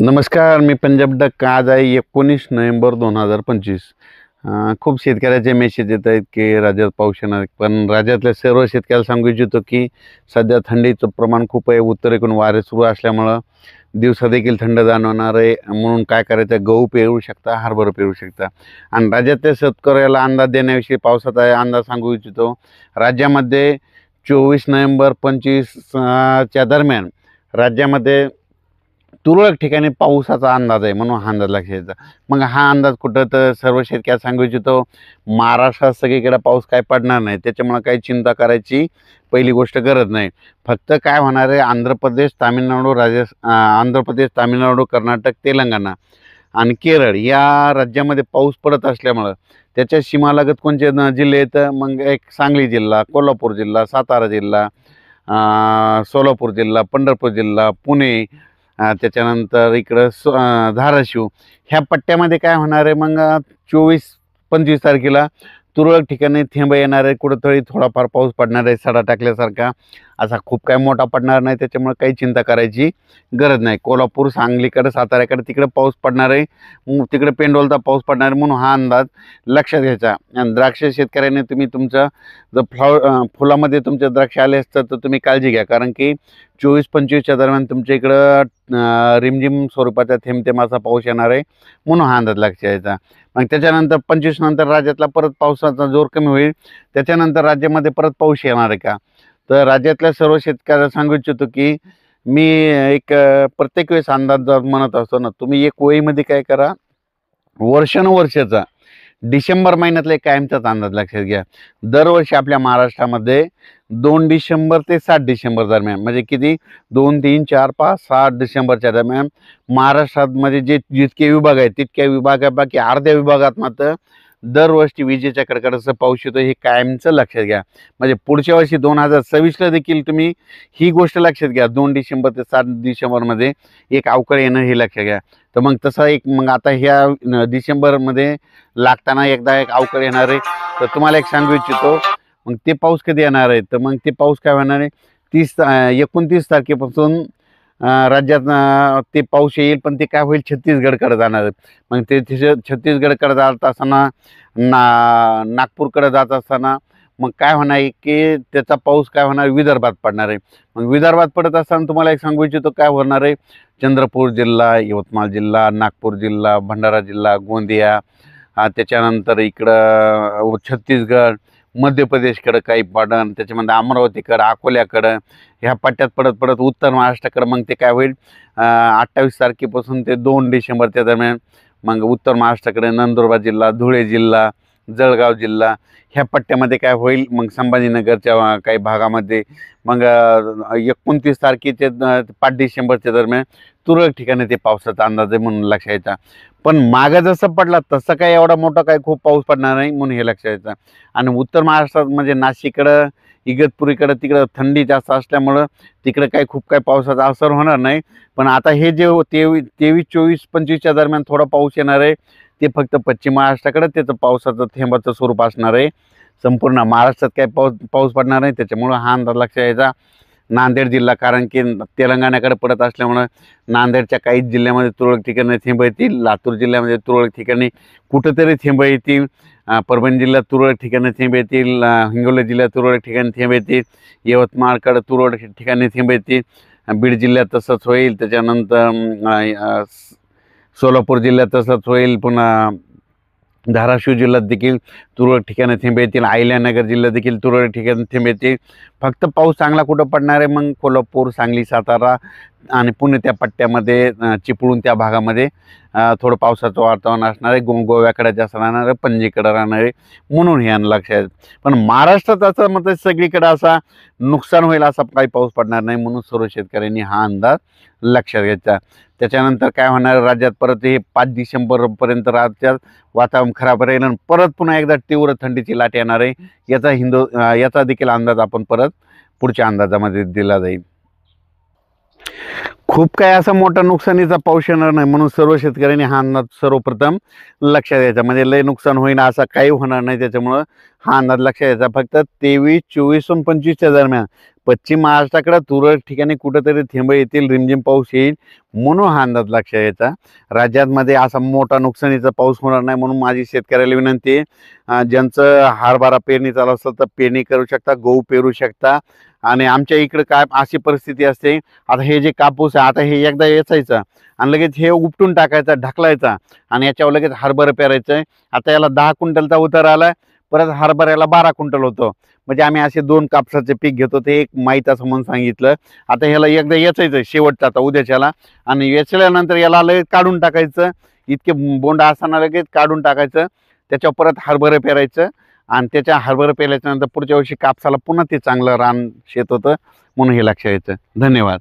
नमस्कार, मी पंजाब डक. आज आहे 19 नोव्हेंबर 2025. खूप शेतकऱ्याचे मेसेज येत आहेत की राज्यात पाऊस येणार, पण राज्यातल्या सर्व शेतकऱ्याला सांगू इच्छितो की सध्या थंडीचं प्रमाण खूप आहे. उत्तरेकडून वारे सुरू असल्यामुळं दिवसा देखील थंड जाणवणार आहे. म्हणून काय करायचं, गहू पेरू शकता, हरभरा पेरू शकता. आणि राज्यातल्या शेतकऱ्याला अंदाज देण्याविषयी पावसाचा अंदाज सांगू इच्छितो. राज्यामध्ये 24 नोव्हेंबर 25 च्या दरम्यान राज्यामध्ये तुरळक ठिकाणी पावसाचा अंदाज आहे, म्हणून हा अंदाज लक्षात घ्यायचा. मग हा अंदाज कुठं, तर सर्व शेतकऱ्याला सांगू इच्छितो, महाराष्ट्रात सगळीकडे पाऊस काय पडणार नाही, त्याच्यामुळे काही चिंता करायची पहिली गोष्ट गरज नाही. फक्त काय होणार आहे, आंध्र प्रदेश, तामिळनाडू, कर्नाटक, तेलंगणा आणि केरळ या राज्यामध्ये पाऊस पडत असल्यामुळं त्याच्या सीमालगत कोणते जिल्हे आहेत, मग एक सांगली जिल्हा, कोल्हापूर जिल्हा, सातारा जिल्हा, सोलापूर जिल्हा, पंढरपूर जिल्हा, पुणे, त्याच्यानंतर इकडं धाराशिव ह्या पट्ट्यामध्ये काय होणार आहे, मग 24-25 तारखेला तुरळक ठिकाणी थेंब येणार आहे. कुठंतरी थोडाफार पाऊस पडणार आहे, सडा टाकल्यासारखा. असा खूप काय मोठा पडणार नाही, त्याच्यामुळे काही चिंता करायची गरज नाही. कोल्हापूर, सांगलीकडे, साताऱ्याकडे तिकडे पाऊस पडणार आहे, तिकडे पेंडोलचा पाऊस पडणार आहे, म्हणून हा अंदाज लक्षात घ्यायचा. आणि द्राक्ष शेतकऱ्याने तुम्ही तुमचं जर फुलामध्ये तुमचे द्राक्ष आले असतात तर तुम्ही काळजी घ्या, कारण की 24-25च्या दरम्यान तुमच्या इकडं रिमझिम स्वरूपाचा थेंब पाऊस येणार आहे, म्हणून हा अंदाज लक्षात घ्यायचा. मग त्याच्यानंतर 25 नंतर राज्यातला परत पावसाचा जोर कमी होईल. त्याच्यानंतर राज्यामध्ये परत पाऊस येणार आहे का, तर राज्यातल्या सर्व शेतकऱ्याला सांगू इच्छितो की मी एक प्रत्येक वेळेस अंदाज जर म्हणत असतो ना, तुम्ही एक वहीमध्ये काय करा, वर्षानुवर्षाचा डिसेंबर महिन्यातला एक कायमचाच अंदाज लक्षात घ्या. दरवर्षी आपल्या महाराष्ट्रामध्ये 2 डिसेंबर ते 7 डिसेंबर दरम्यान, म्हणजे किती, 2, 3, 4, 5, 7 डिसेंबरच्या दरम्यान महाराष्ट्रामध्ये जितके विभाग आहेत तितक्या विभागापैकी अर्ध्या विभागात मात्र दरवर्षी विजेच्या कडकडाटाचा पाऊस येतो. हे कायमचं लक्षात घ्या. म्हणजे पुढच्या वर्षी 2026ला देखील तुम्ही ही गोष्ट लक्षात घ्या, 2 डिसेंबर ते 7 डिसेंबरमध्ये एक अवकाळी येणं हे लक्षात घ्या. तर मग तसा एक, मग आता ह्या डिसेंबरमध्ये लागताना एकदा एक अवकाळी येणार आहे. तर तुम्हाला एक सांगू इच्छितो, मग ते पाऊस कधी येणार आहे, तर मग ते पाऊस काय होणार आहे, 29 तारखेपासून राज्यात ते पाऊस येईल. पण ते काय होईल, छत्तीसगडकडे जाणार आहे. मग ते छत्तीसगडकडे जात असताना, नागपूरकडे जात असताना मग काय होणार आहे की त्याचा पाऊस काय होणार, विदर्भात पडणार आहे. मग विदर्भात पडत असताना तुम्हाला एक सांगू इच्छितो, काय होणार आहे, चंद्रपूर जिल्हा, यवतमाळ जिल्हा, नागपूर जिल्हा, भंडारा जिल्हा, गोंदिया, त्याच्यानंतर इकडं छत्तीसगड, मध्य प्रदेशकडं काही पडन, त्याच्यामध्ये अमरावतीकडं, अकोल्याकडं ह्या पट्ट्यात पडत पडत उत्तर महाराष्ट्राकडं मग ते काय होईल, 28 तारखेपासून ते 2 डिसेंबरच्या दरम्यान मग उत्तर महाराष्ट्राकडे नंदुरबार जिल्हा, धुळे जिल्हा, जळगाव जिल्हा ह्या पट्ट्यामध्ये काय होईल, मग संभाजीनगरच्या काही भागामध्ये मग 29 तारखेचे 5 डिसेंबरच्या दरम्यान तुरळक ठिकाणी ते पावसाचा अंदाज आहे, म्हणून लक्षात घ्यायचा. पण मागं जसं पडला तसं काही एवढा मोठा काही खूप पाऊस पडणार नाही, म्हणून हे लक्षात घ्यायचं. आणि उत्तर महाराष्ट्रात म्हणजे नाशिककडं, इगतपुरीकडं तिकडं थंडी जास्त असल्यामुळं तिकडं काही खूप काही पावसाचा असर होणार नाही. पण आता हे जे 23, 24, 25च्या दरम्यान थोडा पाऊस येणार आहे, ते फक्त पश्चिम महाराष्ट्राकडे त्याचं पावसाचं थेंबाचं स्वरूप असणार आहे. संपूर्ण महाराष्ट्रात काही पाऊस पडणार नाही, त्याच्यामुळं हा अंदाज लक्षात यायचा. नांदेड जिल्हा, कारण की तेलंगणाकडे पडत असल्यामुळं नांदेडच्या काही जिल्ह्यामध्ये तुरळक ठिकाणी थेंब येतील, लातूर जिल्ह्यामध्ये तुरळक ठिकाणी कुठंतरी थेंब येतील, परभणी जिल्ह्यात तुरळक ठिकाणी थेंब येतील, हिंगोली जिल्ह्यात तुरळक ठिकाणी थेंब येतील, यवतमाळकडे तुरळक ठिकाणी थेंब येतील, बीड जिल्ह्यात तसंच होईल, त्याच्यानंतर सोलापूर जिल्ह्यात तसंच होईल, पुन्हा धाराशिव जिल्ह्यात देखील तुरळक ठिकाणी थेंब येतील, अहिल्यानगर जिल्ह्यात देखील तुरळक ठिकाणी थेंब येतील. फक्त पाऊस चांगला कुठं पडणार आहे, मग कोल्हापूर, सांगली, सातारा आणि पुणे त्या पट्ट्यामध्ये चिपळूण त्या भागामध्ये थोडं पावसाचं वातावरण असणार आहे. गोव्याकडे जास्त राहणार आहे, पणजीकडे राहणार आहे, म्हणून हे लक्षात. पण महाराष्ट्रात असं मग सगळीकडे असा नुकसान होईल असा काही पाऊस पडणार नाही, म्हणून सर्व शेतकऱ्यांनी हा अंदाज लक्षात घ्यायचा. त्याच्यानंतर काय होणार, राज्यात परत हे 5 डिसेंबरपर्यंत राज्यात वातावरण खराब राहील आणि परत पुन्हा एकदा तीव्र थंडीची लाट येणार आहे. याचा देखील अंदाज आपण परत पुढच्या अंदाजामध्ये दिला जाईल. खूप काय असा मोठा नुकसानीचा पाऊस येणार नाही, म्हणून सर्व शेतकऱ्यांनी हा अंदाज सर्वप्रथम लक्षात द्यायचा. म्हणजे लय नुकसान होईना असं काही होणार नाही, त्याच्यामुळं हा अंदाज लक्षात द्यायचा. फक्त 23, 24 आणि 25च्या दरम्यान पश्चिम महाराष्ट्राकडे तुरळक ठिकाणी कुठेतरी थेंब येतील, रिमझिम पाऊस येईल म्हणून हा अंदाज लक्षात यायचा. राज्यामध्ये असा मोठा नुकसानीचा पाऊस होणार नाही म्हणून माझी शेतकऱ्याला विनंती आहे, ज्यांचं हरभरा पेरणी चालू असेल तर पेरणी करू शकता, गहू पेरू शकता. आणि आमच्या इकडे काय अशी परिस्थिती असते, आता हे जे कापूस आहे आता हे एकदा वेचायचं आणि लगेच हे उपटून टाकायचा, ढकलायचा आणि याच्यावर लगेच हरभरा पेरायचं आहे. आता याला 10 क्विंटलचा उतार आला, परत हरभऱ्याला 12 क्विंटल होतं. म्हणजे आम्ही असे 2 कापसाचे पीक घेतो, ते एक माहीत असं म्हणून सांगितलं. आता ह्याला एकदा वेचायचं शेवटचं आता उद्याच्याला, आणि वेचल्यानंतर याला लगेच काढून टाकायचं, इतके बोंड असताना लगेच काढून टाकायचं, त्याच्यावर परत हरभरे पेरायचं आणि त्याच्या हरभरे पेरल्याच्या नंतर पुढच्या वर्षी कापसाला पुन्हा ते चांगलं रान शेत होतं म्हणून हे लक्षात यायचं. धन्यवाद.